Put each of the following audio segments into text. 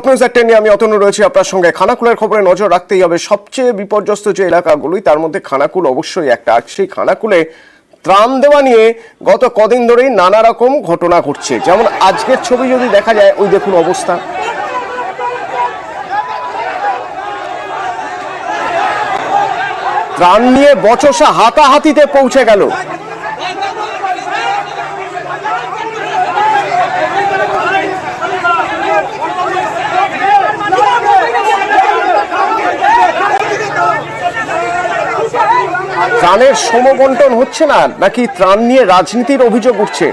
Top news 10 নিয়ে আমি অতনু রয়েছি আপনার সঙ্গে। খানাকুলের খবরে নজর রাখতেই হবে। সবচেয়ে বিপর্যস্ত যে এলাকাগুলি তার মধ্যে খানাকুল অবশ্যই একটা। আর সেই খানাকুলে ত্রাণ দেওয়া নিয়ে গত কদিন ধরেই নানা রকম ঘটনা ঘটছে। যেমন আজকের ছবি যদি দেখা যায়, ওই দেখুন অবস্থা। ত্রাণ নিয়ে বচসা হাতাহাতিতে পৌঁছে গেল। ত্রাণের সমবন্টন হচ্ছে না, নাকি ত্রাণ নিয়ে রাজনীতির অভিযোগ উঠছে?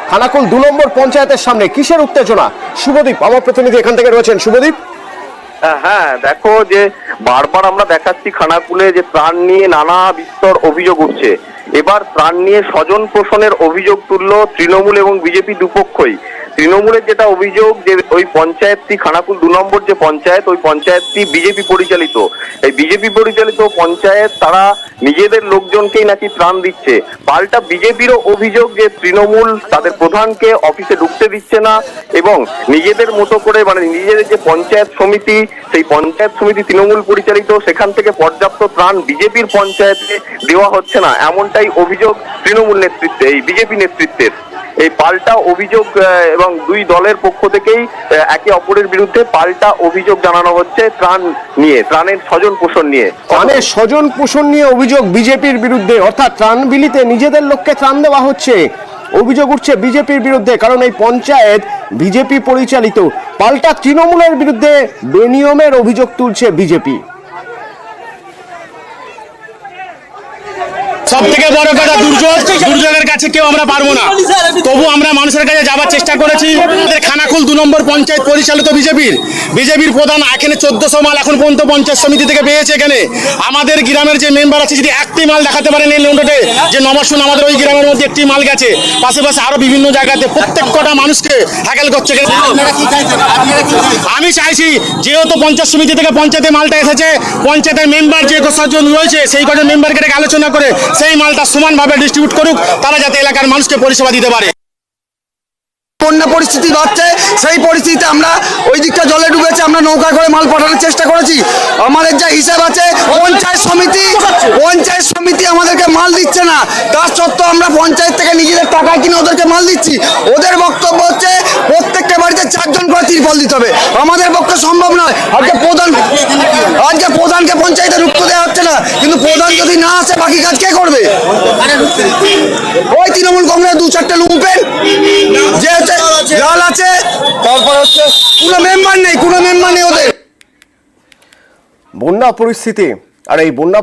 খানাকুল 2 নম্বর পঞ্চায়েতের সামনে কিসের উত্তেজনা? শুভদীপ আমার প্রতিনিধি এখান থেকে রয়েছেন। শুভদীপ, হ্যাঁ, দেখো যে বারবার আমরা দেখাচ্ছি খানাকুলে যে ত্রাণ নিয়ে নানা বিস্তর অভিযোগ উঠছে। এবার ত্রাণ নিয়ে স্বজন পোষণের অভিযোগ তুললো তৃণমূল এবং বিজেপি দুপক্ষই। তৃণমূলের যেটা অভিযোগ যে ওই পঞ্চায়েতটি খানাকুল 2 নম্বর যে পঞ্চায়েত, ওই পঞ্চায়েতটি বিজেপি পরিচালিত। এই বিজেপি পরিচালিত পঞ্চায়েত তারা নিজেদের লোকজনকেই নাকি ত্রাণ দিচ্ছে। পাল্টা বিজেপিরও অভিযোগ যে তৃণমূল তাদের প্রধানকে অফিসে ঢুকতে দিচ্ছে না এবং নিজেদের মতো করে মানে নিজেদের যে পঞ্চায়েত সমিতি, সেই পঞ্চায়েত সমিতি তৃণমূল পরিচালিত, সেখান থেকে পর্যাপ্ত ত্রাণ বিজেপির পঞ্চায়েতে দেওয়া হচ্ছে না, এমনটাই অভিযোগ তৃণমূল নেতৃত্বে, এই বিজেপি নেতৃত্বের। এই পাল্টা অভিযোগ এবং দুই দলের পক্ষ থেকেই একে অপরের বিরুদ্ধে পাল্টা অভিযোগ জানানো হচ্ছে ত্রাণ নিয়ে, ত্রাণের স্বজন পোষণ নিয়ে। ত্রাণের স্বজন পোষণ নিয়ে অভিযোগ বিজেপির বিরুদ্ধে, অর্থাৎ ত্রাণ বিলিতে নিজেদের লোককে ত্রাণ দেওয়া হচ্ছে। অভিযোগ উঠছে বিজেপির বিরুদ্ধে, কারণ এই পঞ্চায়েত বিজেপি পরিচালিত। পাল্টা তৃণমূলের বিরুদ্ধে বেনিয়মের অভিযোগ তুলছে বিজেপি। সব থেকে বড় কথা, দুর্যোগের কাছে কেউ আমরা পারবো না, তবু আমরা মানুষের কাছে যাওয়ার চেষ্টা করেছি। খানাকুল 2 নম্বর পঞ্চায়েত পরিচালিত বিজেপির প্রধান এখানে 1400 মাল এখন পর্যন্ত পঞ্চায়েত সমিতি থেকে পেয়েছে। এখানে আমাদের গ্রামের যে মেম্বার আছে, যদি একটি মাল দেখাতে পারেন এই লোনটাতে, যে নবাসন আমাদের ওই গ্রামের মধ্যে একটি মাল গেছে, পাশে আরো বিভিন্ন জায়গাতে প্রত্যেক কটা মানুষকে হ্যাকেল করছে। আমি চাইছি যেহেতু পঞ্চায়েত সমিতি থেকে পঞ্চায়েতে মালটা এসেছে, পঞ্চায়েতের মেম্বার যে কজন রয়েছে সেই কজন মেম্বারকে আলোচনা করে সেই মালটা সমানভাবে ডিস্ট্রিবিউট করুক, তারা যাতে এলাকার মানুষকে পরিষেবা দিতে পারে। বন্যা পরিস্থিতি হচ্ছে, সেই পরিস্থিতিতে আমরা ওই দিকটা জলে ডুবেছে, আমরা নৌকা করে মাল পাঠানোর চেষ্টা করেছি। আমাদের যা হিসাব আছে, পঞ্চায়েত সমিতি আমাদেরকে মাল দিচ্ছে না, তার সত্ত্বেও আমরা পঞ্চায়েত থেকে নিজেদের টাকা কিনে ওদেরকে মাল দিচ্ছি। ওদের বক্তব্য হচ্ছে প্রত্যেকটা বাড়িতে 4 জন করে তিরপল দিতে হবে। আমাদের পক্ষে সম্ভব নয়। আজকে প্রধানকে পঞ্চায়েতে ঢুকতে দেওয়া হচ্ছে না, কিন্তু প্রধান যদি না আসে বাকি কাজ কে করবে? ওই তৃণমূল কংগ্রেস 2-4টে লুম্পেন যে লাল আছে, তারপর হচ্ছে কোনো মেম্বার নেই ওদের। বন্যা পরিস্থিতি, আর এই বন্যা